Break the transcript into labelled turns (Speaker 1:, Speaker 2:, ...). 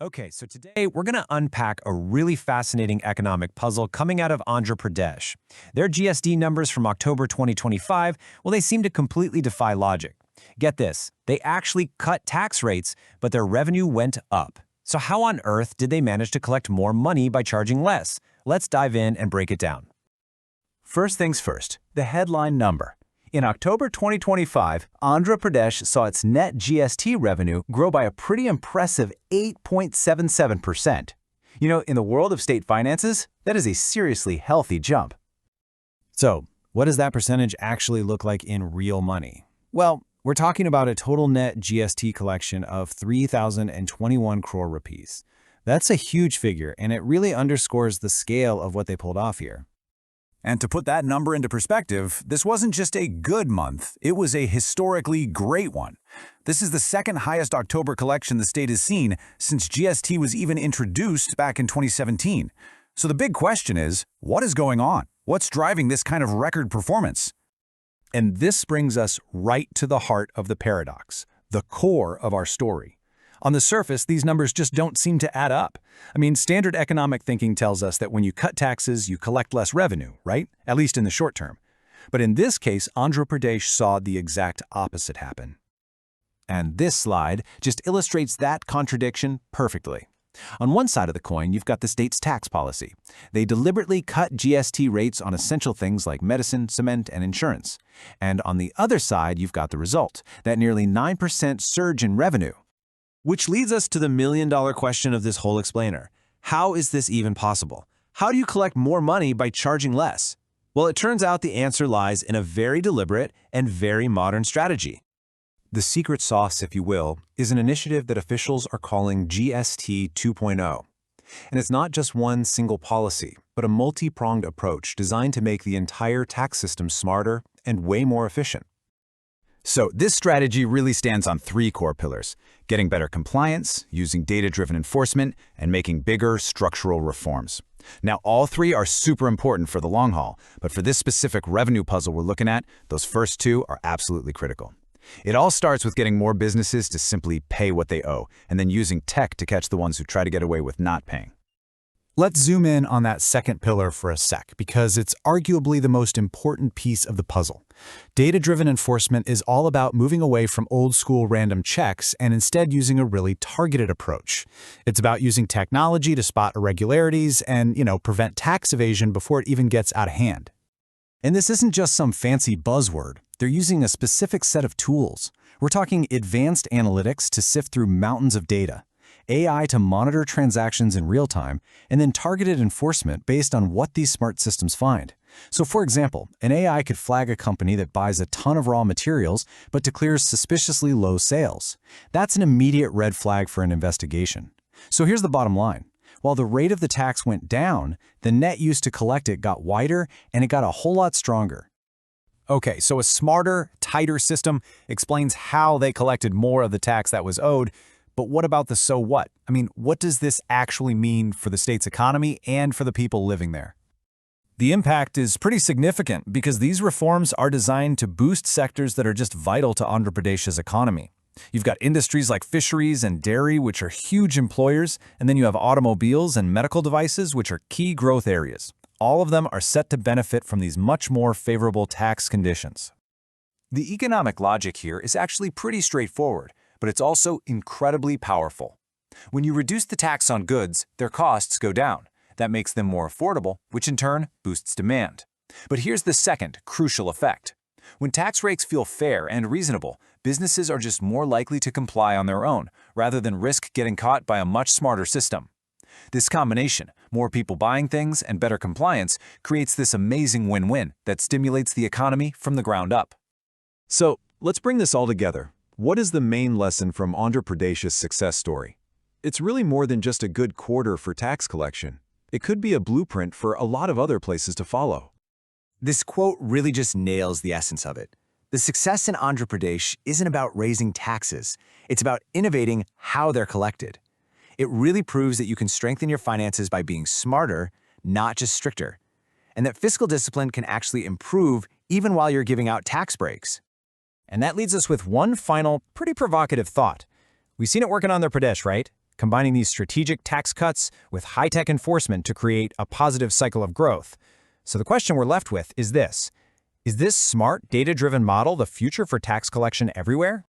Speaker 1: Okay, so today we're going to unpack a really fascinating economic puzzle coming out of Andhra Pradesh. Their GSD numbers from October 2025, well, they seem to completely defy logic. Get this, they actually cut tax rates, but their revenue went up. So how on earth did they manage to collect more money by charging less? Let's dive in and break it down.
Speaker 2: First things first, the headline number. In October 2025, Andhra Pradesh saw its net GST revenue grow by a pretty impressive 8.77%. You know, in the world of state finances, that is a seriously healthy jump.
Speaker 1: So, what does that percentage actually look like in real money? Well, we're talking about a total net GST collection of 3,021 crore rupees. That's a huge figure, and it really underscores the scale of what they pulled off here.
Speaker 3: And to put that number into perspective, this wasn't just a good month, it was a historically great one. This is the second highest October collection the state has seen since GST was even introduced back in 2017. So the big question is, what is going on? What's driving this kind of record performance?
Speaker 4: And this brings us right to the heart of the paradox, the core of our story. On the surface, these numbers just don't seem to add up. I mean, standard economic thinking tells us that when you cut taxes, you collect less revenue, right? At least in the short term. But in this case, Andhra Pradesh saw the exact opposite happen.
Speaker 1: And this slide just illustrates that contradiction perfectly. On one side of the coin, you've got the state's tax policy. They deliberately cut GST rates on essential things like medicine, cement, and insurance. And on the other side, you've got the result, that nearly 9% surge in revenue. Which leads us to the million-dollar question of this whole explainer. How is this even possible? How do you collect more money by charging less? Well, it turns out the answer lies in a very deliberate and very modern strategy. The secret sauce, if you will, is an initiative that officials are calling GST 2.0. And it's not just one single policy, but a multi-pronged approach designed to make the entire tax system smarter and way more efficient.
Speaker 3: So this strategy really stands on three core pillars: getting better compliance, using data-driven enforcement, and making bigger structural reforms. Now, all three are super important for the long haul, but for this specific revenue puzzle we're looking at, those first two are absolutely critical. It all starts with getting more businesses to simply pay what they owe, and then using tech to catch the ones who try to get away with not paying.
Speaker 4: Let's zoom in on that second pillar for a sec, because it's arguably the most important piece of the puzzle. Data-driven enforcement is all about moving away from old-school random checks and instead using a really targeted approach. It's about using technology to spot irregularities and, prevent tax evasion before it even gets out of hand.
Speaker 1: And this isn't just some fancy buzzword. They're using a specific set of tools. We're talking advanced analytics to sift through mountains of data, AI to monitor transactions in real time, and then targeted enforcement based on what these smart systems find. So for example, an AI could flag a company that buys a ton of raw materials but declares suspiciously low sales. That's an immediate red flag for an investigation. So here's the bottom line. While the rate of the tax went down, the net used to collect it got wider and it got a whole lot stronger.
Speaker 4: Okay, so a smarter, tighter system explains how they collected more of the tax that was owed. But what about the so what? I mean, what does this actually mean for the state's economy and for the people living there? The impact is pretty significant because these reforms are designed to boost sectors that are just vital to Andhra Pradesh's economy. You've got industries like fisheries and dairy, which are huge employers, and then you have automobiles and medical devices, which are key growth areas. All of them are set to benefit from these much more favorable tax conditions.
Speaker 2: The economic logic here is actually pretty straightforward, but it's also incredibly powerful. When you reduce the tax on goods, their costs go down. That makes them more affordable, which in turn boosts demand. But here's the second crucial effect. When tax rates feel fair and reasonable, businesses are just more likely to comply on their own, rather than risk getting caught by a much smarter system. This combination, more people buying things and better compliance, creates this amazing win-win that stimulates the economy from the ground up.
Speaker 5: So, let's bring this all together. What is the main lesson from Andhra Pradesh's success story? It's really more than just a good quarter for tax collection. It could be a blueprint for a lot of other places to follow.
Speaker 1: This quote really just nails the essence of it. The success in Andhra Pradesh isn't about raising taxes. It's about innovating how they're collected. It really proves that you can strengthen your finances by being smarter, not just stricter, and that fiscal discipline can actually improve even while you're giving out tax breaks. And that leads us with one final, pretty provocative thought. We've seen it work in Andhra Pradesh, right?
Speaker 4: combining these strategic tax cuts with high-tech enforcement to create a positive cycle of growth. So the question we're left with is this: is this smart, data-driven model the future for tax collection everywhere?